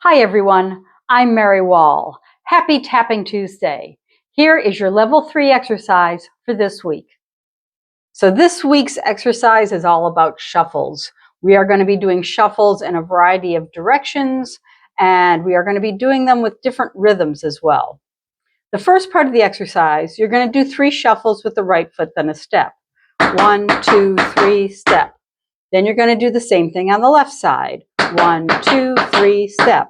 Hi everyone, I'm Mary Wall. Happy Tapping Tuesday. Here is your level 3 exercise for this week. So this week's exercise is all about shuffles. We are going to be doing shuffles in a variety of directions, and we are going to be doing them with different rhythms as well. The first part of the exercise, you're going to do 3 shuffles with the right foot, then a step. 1, 2, 3, step. Then you're going to do the same thing on the left side. 1, 2, 3, step.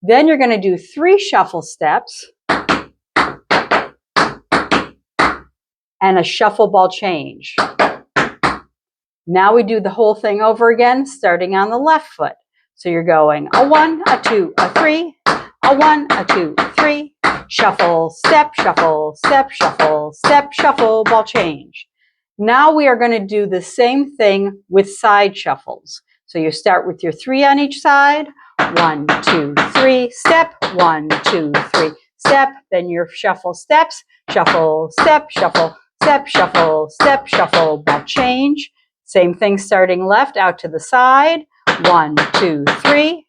Then you're going to do 3 shuffle steps and a shuffle ball change. Now we do the whole thing over again, starting on the left foot. So you're going a 1, a 2, a 3, a 1, a 2, 3, shuffle, step, shuffle, step, shuffle, step, shuffle, ball change. Now we are going to do the same thing with side shuffles. So you start with your 3 on each side. 1, 2, 3, step, 1, 2, 3, step, then your shuffle steps, shuffle, step, shuffle, step, shuffle, step, shuffle, ball change. Same thing starting left out to the side. 1, 2, 3,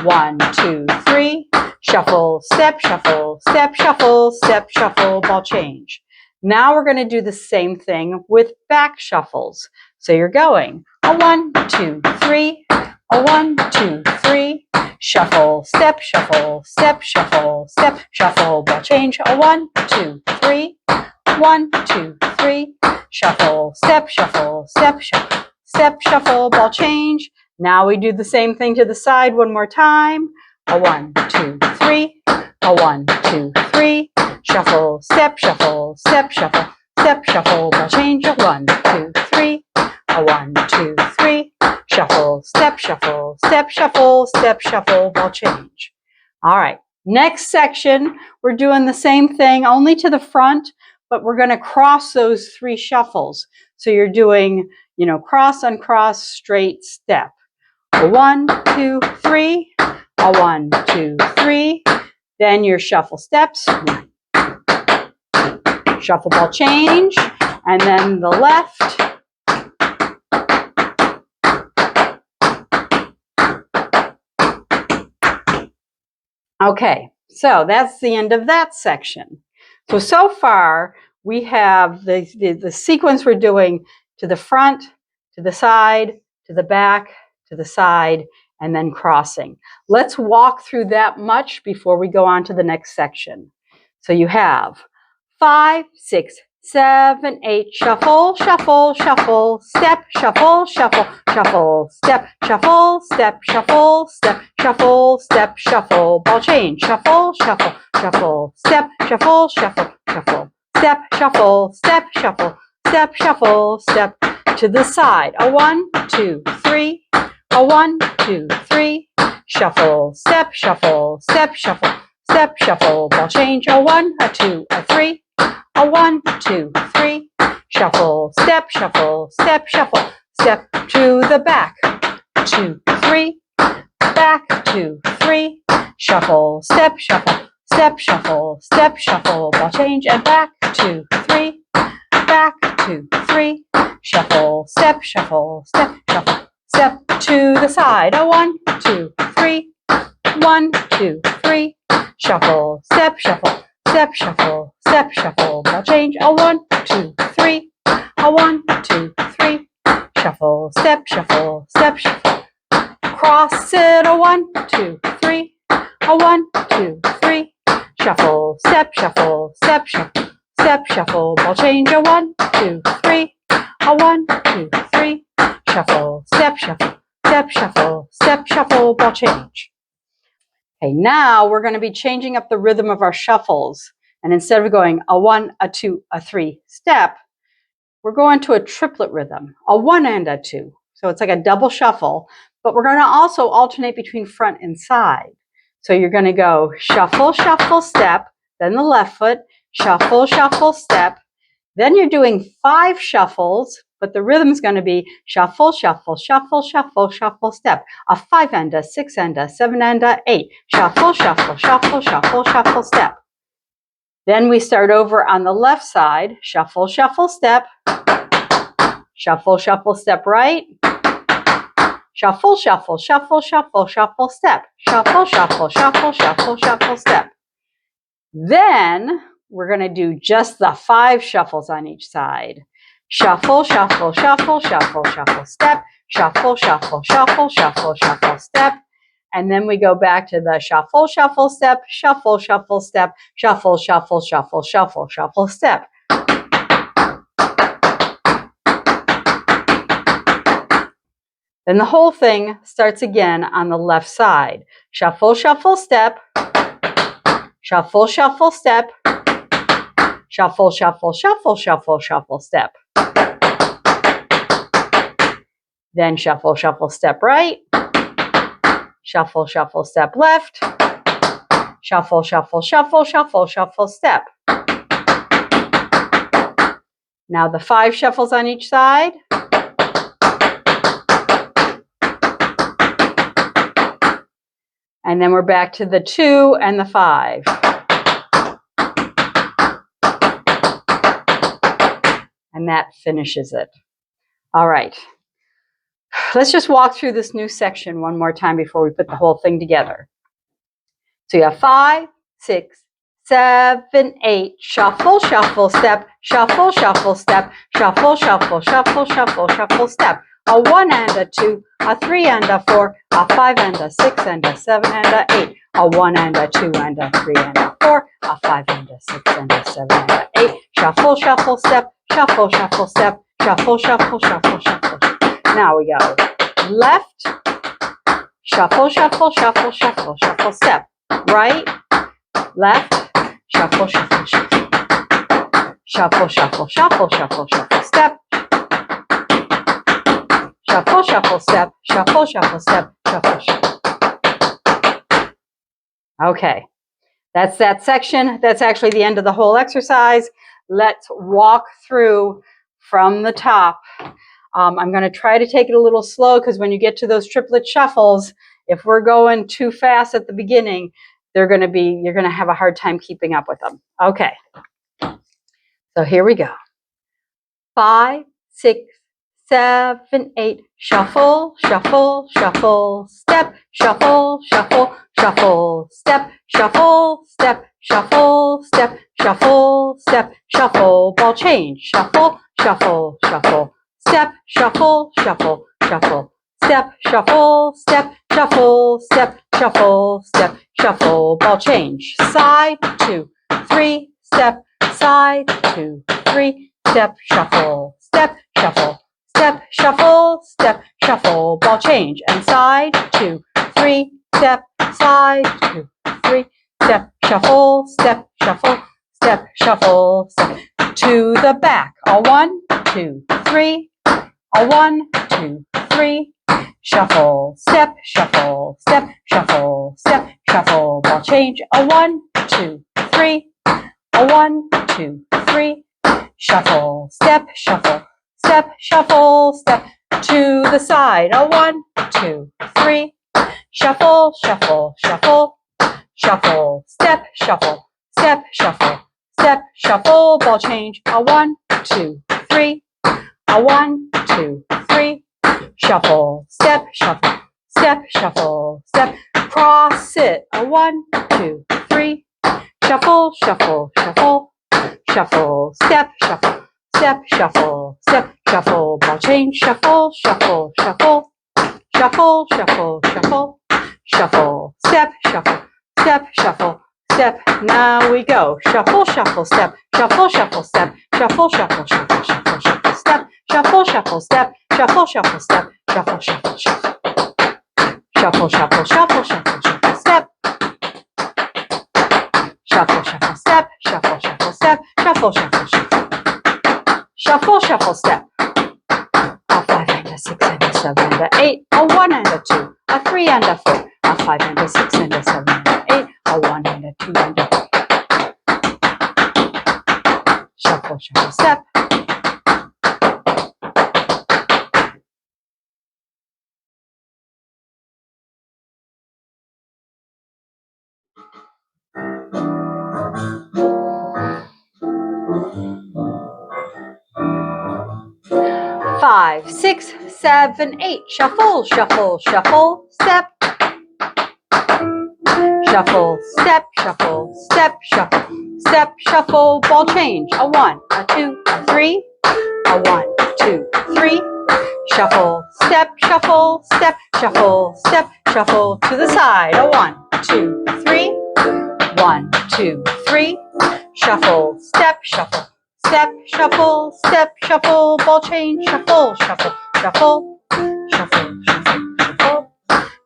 1, 2, 3, shuffle, step, shuffle, step, shuffle, step, shuffle, ball change. Now we're going to do the same thing with back shuffles. So you're going a 1, 2, 3, a 1, 2, 3, shuffle, step, shuffle, step, shuffle, step, shuffle, ball change. A 1, 2, 3, 1, 2, 3, shuffle, step, shuffle, step, shuffle, step, shuffle, ball change. Now we do the same thing to the side one more time. A 1, 2, 3, a 1, 2, 3, shuffle, step, shuffle, step, shuffle, step, shuffle, ball change. A 1, 2, 3, a 1, 2, 3, shuffle, step, shuffle, step, shuffle, step, shuffle, ball change. All right, next section, we're doing the same thing, only to the front, but we're going to cross those 3 shuffles. So you're doing, cross, uncross, straight, step. A 1, 2, 3, a 1, 2, 3, then your shuffle steps, shuffle ball change, and then the left. Okay, so that's the end of that section. So far, we have the sequence we're doing to the front, to the side, to the back, to the side, and then crossing. Let's walk through that much before we go on to the next section. So you have 5, 6, 7, 8, shuffle, shuffle, shuffle, step, shuffle, shuffle, shuffle, step, shuffle, step, shuffle, step, shuffle, step, shuffle, ball change, shuffle, shuffle, shuffle, step, shuffle, shuffle, shuffle, step, shuffle, step, shuffle, step, shuffle, step, to the side. A 1, 2, 3, a 1, 2, 3, shuffle, step, shuffle, step, shuffle, step, shuffle, ball change. A 1, a 2, a 3, a 1, 2, 3, shuffle, step, shuffle, step, shuffle, step to the back. 2, 3, back, 2, 3, shuffle, step, shuffle, step, shuffle, step, shuffle, ball change, and back, 2, 3, back, 2, 3, shuffle, step, shuffle, step, shuffle, step to the side. A 1, 2, 3, 1, 2, 3, shuffle, step, shuffle, step, shuffle, step, shuffle, ball change. A 1, 2, 3, a 1, 2, 3, shuffle, step, shuffle, step, shuffle, cross it. A 1, 2, 3, a 1, 2, 3, shuffle, step, shuffle, step, shuffle, step, shuffle, ball change. A 1, 2, 3, a 1, 2, 3, shuffle, step, shuffle, step, shuffle, step, shuffle, ball change. Okay, now we're going to be changing up the rhythm of our shuffles. And instead of going a 1, a 2, a 3 step, we're going to a triplet rhythm, a 1 and a 2. So it's like a double shuffle, but we're going to also alternate between front and side. So you're going to go shuffle, shuffle, step, then the left foot, shuffle, shuffle, step. Then you're doing 5 shuffles, but the rhythm is going to be shuffle, shuffle, shuffle, shuffle, shuffle, step. A 5 and a 6 and a 7 and a 8. Shuffle, shuffle, shuffle, shuffle, shuffle, step. Then we start over on the left side. Shuffle, shuffle, step. Shuffle, shuffle, step right. Shuffle, shuffle, shuffle, shuffle, shuffle, step. Shuffle, shuffle, shuffle, shuffle, shuffle, step. Then we're going to do just the 5 shuffles on each side. Shuffle, shuffle, shuffle, shuffle, shuffle, step. Shuffle, shuffle, shuffle, shuffle, shuffle, step. And then we go back to the shuffle, shuffle, step, shuffle, shuffle, step, shuffle, shuffle, shuffle, shuffle, shuffle, step. Then the whole thing starts again on the left side. Shuffle, shuffle, step. Shuffle, shuffle, step. Shuffle, shuffle, shuffle, shuffle, shuffle, step. Then shuffle, shuffle, step right. Shuffle, shuffle, step left. Shuffle, shuffle, shuffle, shuffle, shuffle, step. Now the 5 shuffles on each side. And then we're back to the 2 and the 5. And that finishes it. All right. Let's just walk through this new section one more time before we put the whole thing together. So you have 5, 6, 7, 8. Shuffle, shuffle, step. Shuffle, shuffle, step. Shuffle, shuffle, shuffle, shuffle, shuffle, step. A 1 and a 2, a 3 and a 4, a 5 and a 6 and a 7 and a 8. A 1 and a 2 and a 3 and a 4, a 5 and a 6 and a 7 and a 8. Shuffle, shuffle, step. Shuffle, shuffle, step. Shuffle, shuffle, shuffle, shuffle. Now we go left. Shuffle, shuffle, shuffle, shuffle, shuffle, step. Right, left, shuffle, shuffle, shuffle. Shuffle, shuffle, shuffle, shuffle, shuffle, step. Shuffle, shuffle, step. Shuffle, shuffle, step. Shuffle, shuffle. Okay, that's that section. That's actually the end of the whole exercise. Let's walk through from the top. I'm going to try to take it a little slow because when you get to those triplet shuffles, if we're going too fast at the beginning, you're going to have a hard time keeping up with them. Okay. So here we go. 5, 6, 7, 8. Shuffle, shuffle, shuffle, step. Shuffle, shuffle, shuffle, step. Shuffle, step, shuffle, step, shuffle, step, shuffle, ball change. Shuffle, shuffle, shuffle, step, shuffle, shuffle, shuffle, step, shuffle, step, shuffle, step, shuffle, step, shuffle, ball change. Side, 2, 3, step, side, 2, 3, step, shuffle, step, shuffle, step, shuffle, step, shuffle, ball change. And side, 2, 3, step, side, 2, 3, step, shuffle, step, shuffle, step, shuffle, step. To the back. A 1, 2, 3. A 1, 2, 3. Shuffle, step, shuffle, step, shuffle, step, shuffle, ball change. A 1, 2, 3. A 1, 2, 3. Shuffle, step, shuffle, step, shuffle, step. To the side. A 1, 2, 3. Shuffle, shuffle, shuffle, shuffle, step, shuffle, step, shuffle, step, shuffle, ball change. A 1, 2, 3. A 1, 2, 3. Shuffle, step, shuffle, step, shuffle, step. Cross it. A 1, 2, 3. Shuffle, shuffle, shuffle, shuffle, step, shuffle, step, shuffle, step, shuffle, ball change. Shuffle, shuffle, shuffle, shuffle, shuffle, shuffle, shuffle, step, shuffle, step, shuffle, step. Now we go. Shuffle, shuffle, step, shuffle, shuffle, step, shuffle, shuffle, shuffle, shuffle, shuffle, step, shuffle, shuffle, step, shuffle, shuffle, step, shuffle, shuffle, shuffle. Shuffle, shuffle, shuffle, shuffle, shuffle, step. Shuffle, shuffle, step, shuffle, shuffle, step, shuffle, shuffle, shuffle. Shuffle, shuffle, step. A 5 and a 6 and a 7 and a 8. A 1 and a 2. A 3 and a 4. A 5 and a 6 and a 7 and a 8. A 1 and a 2 and a 3. Shuffle, shuffle, step. 5, 6, 7, 8. Shuffle, shuffle, shuffle, step. Shuffle, step, shuffle, step, shuffle, step, shuffle, ball change. A 1, a 2, a 3. A 1, 2, 3. Shuffle, step, shuffle, step, shuffle, step, shuffle to the side. A 1, 2, 3. 1, 2, 3. Shuffle, step, shuffle, step, shuffle, step, shuffle, ball change. Shuffle, shuffle, shuffle, shuffle, shuffle, shuffle,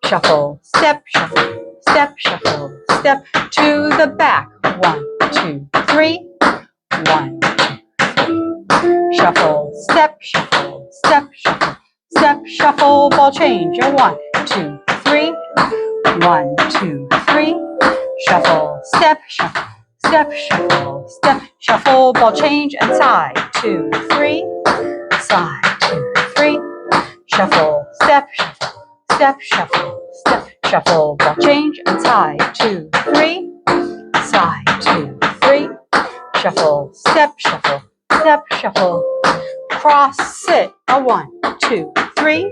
shuffle, step, shuffle, step, shuffle, step to the back. 1, 2, 3. 1, 2, shuffle, step, shuffle, step, shuffle, step, shuffle, ball change. A 1, 2, 3. 1, 2, 3. Shuffle, step, shuffle, step, shuffle, step, shuffle, ball change and side. 2, 3. Side, 2, 3. Shuffle, step, shuffle, step, shuffle, step, shuffle, ball change and side. 2, 3. Side, 2, 3. Shuffle, step, shuffle, step, shuffle. Cross, sit. A 1, 2, 3.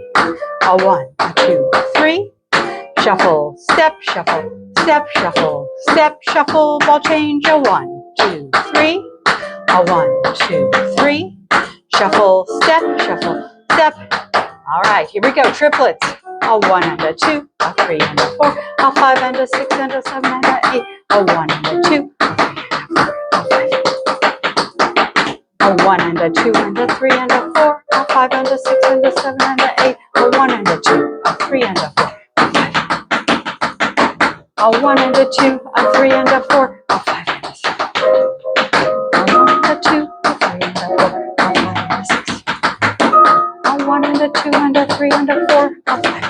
A 1, 2, 3. Shuffle, step, shuffle, step, shuffle, step, shuffle, ball change. A 1, 2, 3. A 1, 2, 3. Shuffle, step, shuffle, step. All right, here we go. Triplets. A 1 and a 2, a 3 and a 4, a 5 and a 6 and a 7 and a 8, a 1 and a 2, a 1 and a 2 and a 3 and a 4, a 5 and a 6 and a 7 and a 8, a 1 and a 2, a 3 and a 4, a 1 and a 2, a 3 and a 4, a 5 and a 7, a 1 and a 2, a 3 and a 4, a 5 and a 6, a 1 and a 2 and a 3 and a 4, a 5.